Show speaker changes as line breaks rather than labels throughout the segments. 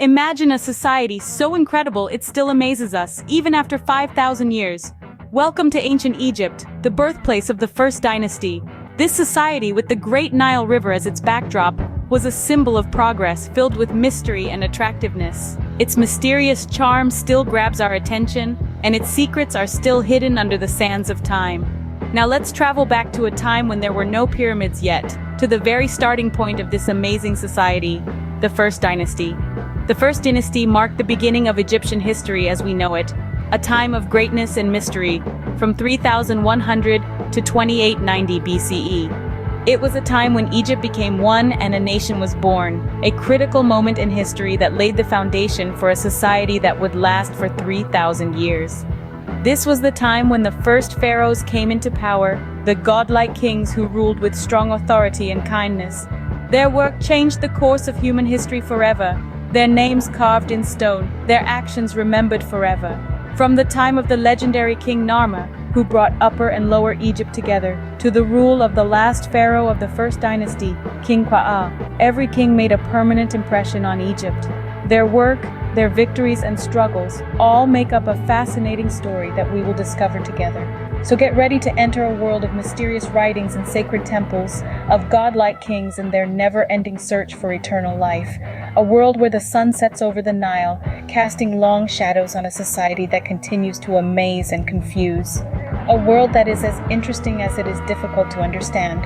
Imagine a society so incredible it still amazes us, even after 5,000 years. Welcome to ancient Egypt, the birthplace of the first dynasty. This society, with the great Nile River as its backdrop, was a symbol of progress filled with mystery and attractiveness. Its mysterious charm still grabs our attention, and its secrets are still hidden under the sands of time. Now let's travel back to a time when there were no pyramids yet, to the very starting point of this amazing society, the first dynasty. The first dynasty marked the beginning of Egyptian history as we know it, a time of greatness and mystery, from 3100 to 2890 BCE. It was a time when Egypt became one and a nation was born, a critical moment in history that laid the foundation for a society that would last for 3,000 years. This was the time when the first pharaohs came into power, the godlike kings who ruled with strong authority and kindness. Their work changed the course of human history forever, their names carved in stone, their actions remembered forever. From the time of the legendary King Narmer, who brought Upper and Lower Egypt together, to the rule of the last pharaoh of the first dynasty, King Kwa'a, every king made a permanent impression on Egypt. Their work, their victories and struggles, all make up a fascinating story that we will discover together. So get ready to enter a world of mysterious writings and sacred temples, of godlike kings and their never-ending search for eternal life. A world where the sun sets over the Nile, casting long shadows on a society that continues to amaze and confuse. A world that is as interesting as it is difficult to understand.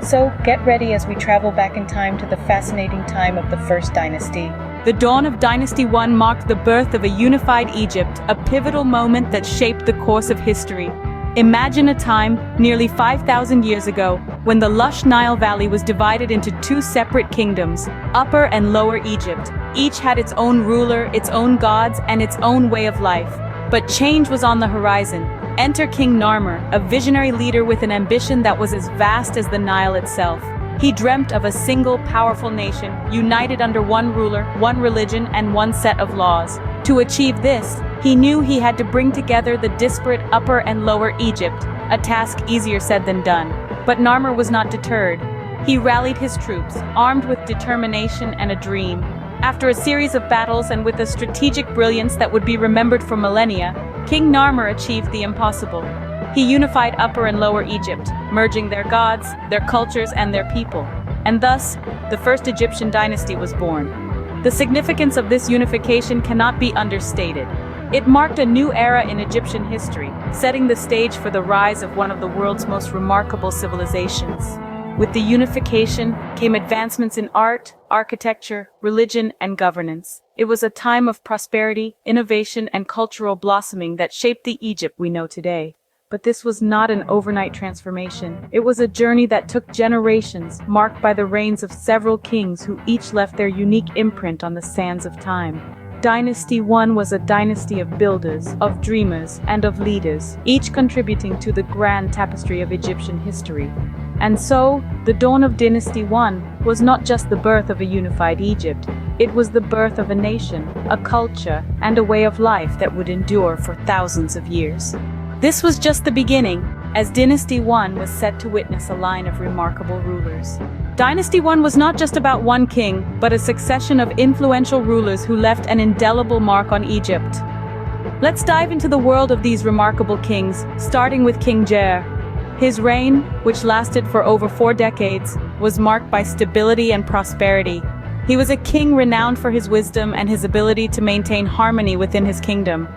So get ready as we travel back in time to the fascinating time of the first dynasty. The dawn of Dynasty 1 marked the birth of a unified Egypt, a pivotal moment that shaped the course of history. Imagine a time, nearly 5,000 years ago, when the lush Nile Valley was divided into two separate kingdoms, Upper and Lower Egypt. Each had its own ruler, its own gods, and its own way of life. But change was on the horizon. Enter King Narmer, a visionary leader with an ambition that was as vast as the Nile itself. He dreamt of a single, powerful nation, united under one ruler, one religion, and one set of laws. To achieve this, he knew he had to bring together the disparate Upper and Lower Egypt, a task easier said than done. But Narmer was not deterred. He rallied his troops, armed with determination and a dream. After a series of battles and with a strategic brilliance that would be remembered for millennia, King Narmer achieved the impossible. He unified Upper and Lower Egypt, merging their gods, their cultures, and their people. And thus, the first Egyptian dynasty was born. The significance of this unification cannot be understated. It marked a new era in Egyptian history, setting the stage for the rise of one of the world's most remarkable civilizations. With the unification came advancements in art, architecture, religion, and governance. It was a time of prosperity, innovation, and cultural blossoming that shaped the Egypt we know today. But this was not an overnight transformation. It was a journey that took generations, marked by the reigns of several kings who each left their unique imprint on the sands of time. Dynasty 1 was a dynasty of builders, of dreamers, and of leaders, each contributing to the grand tapestry of Egyptian history. And so, the dawn of Dynasty 1 was not just the birth of a unified Egypt, it was the birth of a nation, a culture, and a way of life that would endure for thousands of years. This was just the beginning, as Dynasty 1 was set to witness a line of remarkable rulers. Dynasty 1 was not just about one king, but a succession of influential rulers who left an indelible mark on Egypt. Let's dive into the world of these remarkable kings, starting with King Jer. His reign, which lasted for over 4 decades, was marked by stability and prosperity. He was a king renowned for his wisdom and his ability to maintain harmony within his kingdom.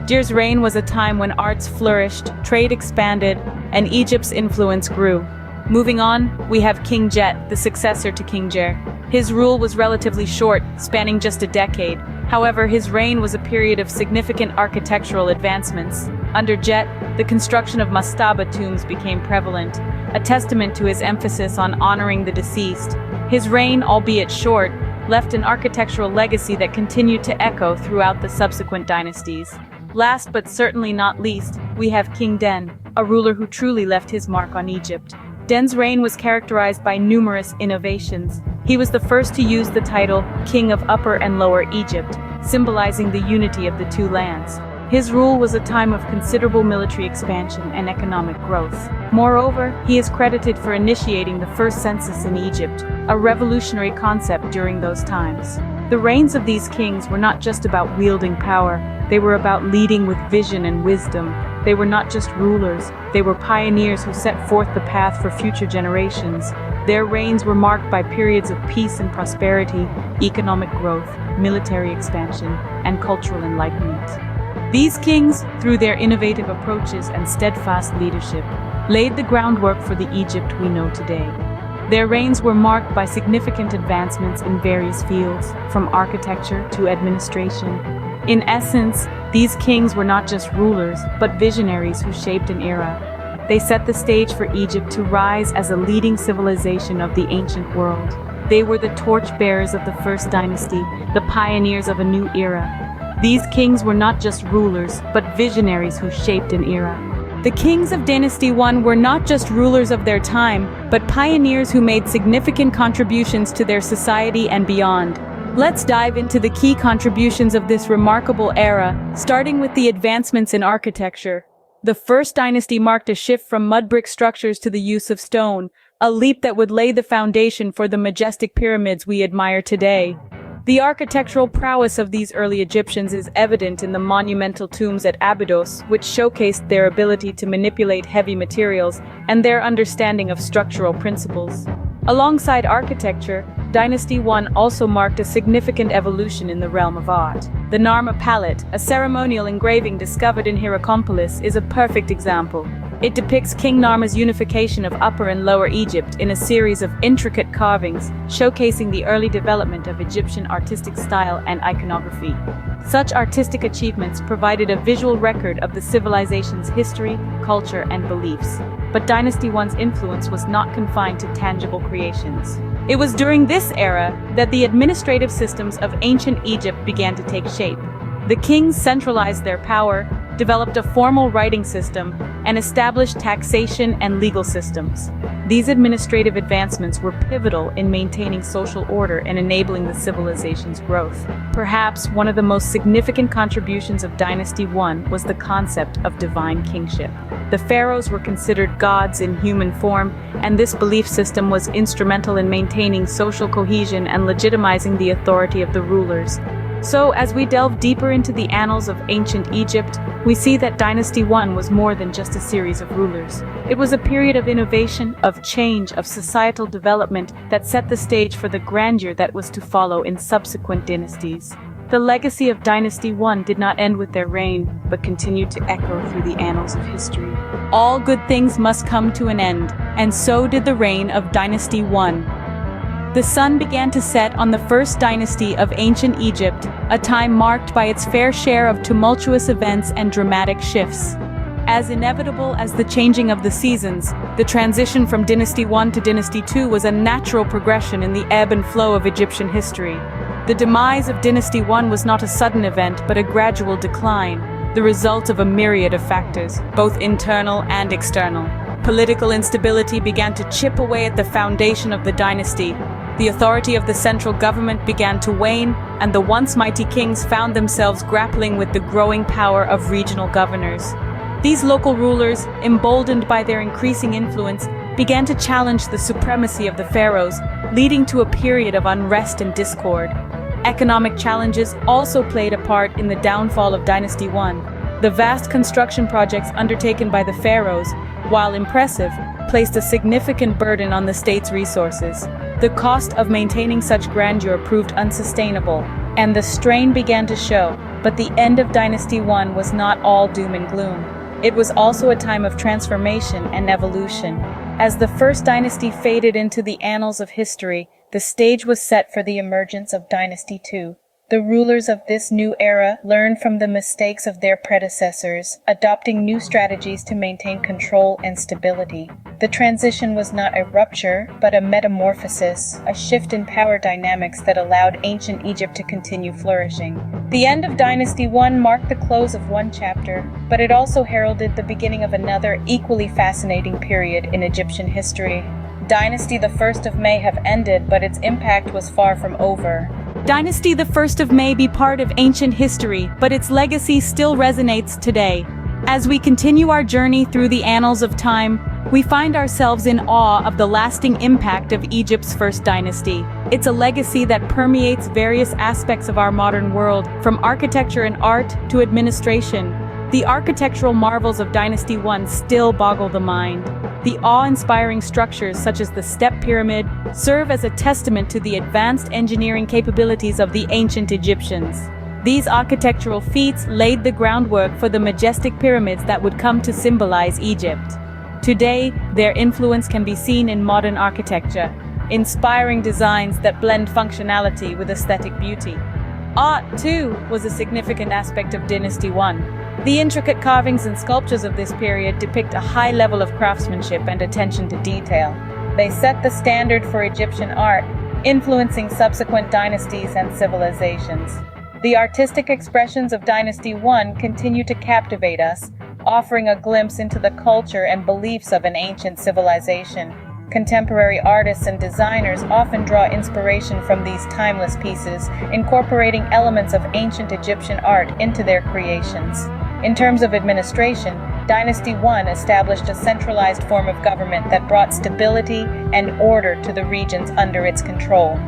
Jer's reign was a time when arts flourished, trade expanded, and Egypt's influence grew. Moving on, we have King Jet, the successor to King Jer. His rule was relatively short, spanning just a decade. However, his reign was a period of significant architectural advancements. Under Jet, the construction of mastaba tombs became prevalent, a testament to his emphasis on honoring the deceased. His reign, albeit short, left an architectural legacy that continued to echo throughout the subsequent dynasties. Last but certainly not least, we have King Den, a ruler who truly left his mark on Egypt. Den's reign was characterized by numerous innovations. He was the first to use the title King of Upper and Lower Egypt, symbolizing the unity of the two lands. His rule was a time of considerable military expansion and economic growth. Moreover, he is credited for initiating the first census in Egypt, a revolutionary concept during those times. The reigns of these kings were not just about wielding power, they were about leading with vision and wisdom. They were not just rulers, they were pioneers who set forth the path for future generations. Their reigns were marked by periods of peace and prosperity, economic growth, military expansion, and cultural enlightenment. These kings, through their innovative approaches and steadfast leadership, laid the groundwork for the Egypt we know today. Their reigns were marked by significant advancements in various fields, from architecture to administration. In essence, these kings were not just rulers, but visionaries who shaped an era. They set the stage for Egypt to rise as a leading civilization of the ancient world. They were the torchbearers of the first dynasty, the pioneers of a new era. These kings were not just rulers, but visionaries who shaped an era. The kings of Dynasty I were not just rulers of their time, but pioneers who made significant contributions to their society and beyond. Let's dive into the key contributions of this remarkable era, starting with the advancements in architecture. The first dynasty marked a shift from mud brick structures to the use of stone, a leap that would lay the foundation for the majestic pyramids we admire today. The architectural prowess of these early Egyptians is evident in the monumental tombs at Abydos, which showcased their ability to manipulate heavy materials and their understanding of structural principles. Alongside architecture, Dynasty I also marked a significant evolution in the realm of art. The Narma palette, a ceremonial engraving discovered in Hierakonpolis, is a perfect example. It depicts King Narma's unification of Upper and Lower Egypt in a series of intricate carvings, showcasing the early development of Egyptian artistic style and iconography. Such artistic achievements provided a visual record of the civilization's history, culture, and beliefs. But Dynasty I's influence was not confined to tangible creations. It was during this era that the administrative systems of ancient Egypt began to take shape. The kings centralized their power, developed a formal writing system, and established taxation and legal systems. These administrative advancements were pivotal in maintaining social order and enabling the civilization's growth. Perhaps one of the most significant contributions of Dynasty I was the concept of divine kingship. The pharaohs were considered gods in human form, and this belief system was instrumental in maintaining social cohesion and legitimizing the authority of the rulers. So, as we delve deeper into the annals of ancient Egypt, we see that Dynasty I was more than just a series of rulers. It was a period of innovation, of change, of societal development that set the stage for the grandeur that was to follow in subsequent dynasties. The legacy of Dynasty I did not end with their reign, but continued to echo through the annals of history. All good things must come to an end, and so did the reign of Dynasty I. The sun began to set on the first dynasty of ancient Egypt, a time marked by its fair share of tumultuous events and dramatic shifts. As inevitable as the changing of the seasons, the transition from Dynasty I to Dynasty II was a natural progression in the ebb and flow of Egyptian history. The demise of Dynasty I was not a sudden event, but a gradual decline, the result of a myriad of factors, both internal and external. Political instability began to chip away at the foundation of the dynasty. The authority of the central government began to wane, and the once mighty kings found themselves grappling with the growing power of regional governors. These local rulers, emboldened by their increasing influence, began to challenge the supremacy of the pharaohs, leading to a period of unrest and discord. Economic challenges also played a part in the downfall of Dynasty I. The vast construction projects undertaken by the pharaohs, while impressive, placed a significant burden on the state's resources. The cost of maintaining such grandeur proved unsustainable, and the strain began to show. But the end of Dynasty I was not all doom and gloom. It was also a time of transformation and evolution. As the first dynasty faded into the annals of history, the stage was set for the emergence of Dynasty II. The rulers of this new era learned from the mistakes of their predecessors, adopting new strategies to maintain control and stability. The transition was not a rupture, but a metamorphosis, a shift in power dynamics that allowed ancient Egypt to continue flourishing. The end of Dynasty I marked the close of one chapter, but it also heralded the beginning of another equally fascinating period in Egyptian history. Dynasty I may have ended, but its impact was far from over. Dynasty I may be part of ancient history, but its legacy still resonates today. As we continue our journey through the annals of time, we find ourselves in awe of the lasting impact of Egypt's first dynasty. It's a legacy that permeates various aspects of our modern world, from architecture and art to administration. The architectural marvels of Dynasty 1 still boggle the mind. The awe-inspiring structures such as the Step Pyramid serve as a testament to the advanced engineering capabilities of the ancient Egyptians. These architectural feats laid the groundwork for the majestic pyramids that would come to symbolize Egypt. Today, their influence can be seen in modern architecture, inspiring designs that blend functionality with aesthetic beauty. Art, too, was a significant aspect of Dynasty 1. The intricate carvings and sculptures of this period depict a high level of craftsmanship and attention to detail. They set the standard for Egyptian art, influencing subsequent dynasties and civilizations. The artistic expressions of Dynasty 1 continue to captivate us, offering a glimpse into the culture and beliefs of an ancient civilization. Contemporary artists and designers often draw inspiration from these timeless pieces, incorporating elements of ancient Egyptian art into their creations. In terms of administration, Dynasty 1 established a centralized form of government that brought stability and order to the regions under its control.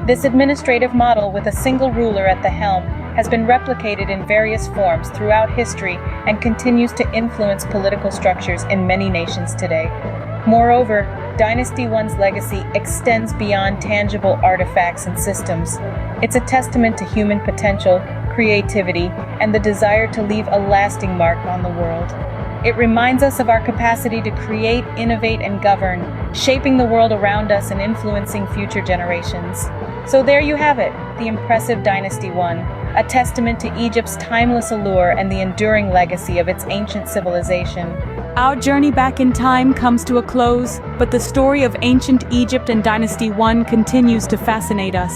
This administrative model, with a single ruler at the helm, has been replicated in various forms throughout history and continues to influence political structures in many nations today. Moreover, Dynasty 1's legacy extends beyond tangible artifacts and systems. It's a testament to human potential, creativity, and the desire to leave a lasting mark on the world. It reminds us of our capacity to create, innovate, and govern, shaping the world around us and influencing future generations. So there you have it, the impressive Dynasty 1, a testament to Egypt's timeless allure and the enduring legacy of its ancient civilization. Our journey back in time comes to a close, but the story of ancient Egypt and Dynasty 1 continues to fascinate us.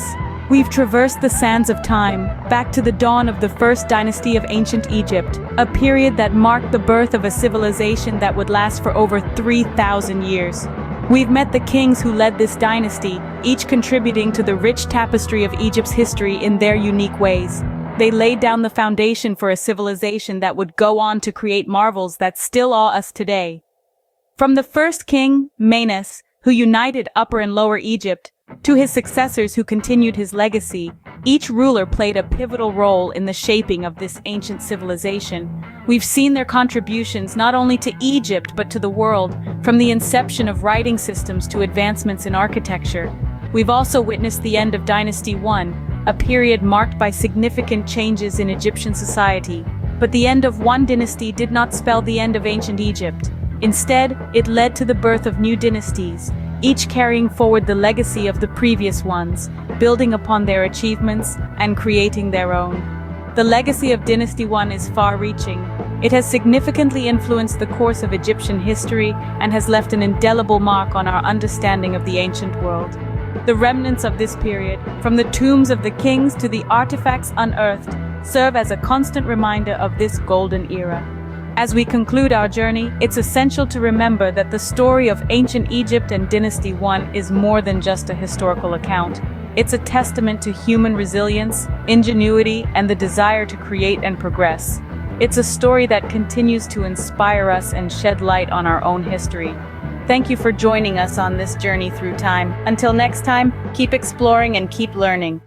We've traversed the sands of time, back to the dawn of the first dynasty of ancient Egypt, a period that marked the birth of a civilization that would last for over 3,000 years. We've met the kings who led this dynasty, each contributing to the rich tapestry of Egypt's history in their unique ways. They laid down the foundation for a civilization that would go on to create marvels that still awe us today. From the first king, Menes, who united Upper and Lower Egypt, to his successors who continued his legacy, each ruler played a pivotal role in the shaping of this ancient civilization. We've seen their contributions not only to Egypt but to the world, from the inception of writing systems to advancements in architecture. We've also witnessed the end of Dynasty 1, a period marked by significant changes in Egyptian society. But the end of one dynasty did not spell the end of ancient Egypt. Instead, it led to the birth of new dynasties, each carrying forward the legacy of the previous ones, building upon their achievements and creating their own. The legacy of Dynasty 1 is far-reaching. It has significantly influenced the course of Egyptian history and has left an indelible mark on our understanding of the ancient world. The remnants of this period, from the tombs of the kings to the artifacts unearthed, serve as a constant reminder of this golden era. As we conclude our journey, it's essential to remember that the story of ancient Egypt and Dynasty 1 is more than just a historical account. It's a testament to human resilience, ingenuity, and the desire to create and progress. It's a story that continues to inspire us and shed light on our own history. Thank you for joining us on this journey through time. Until next time, keep exploring and keep learning.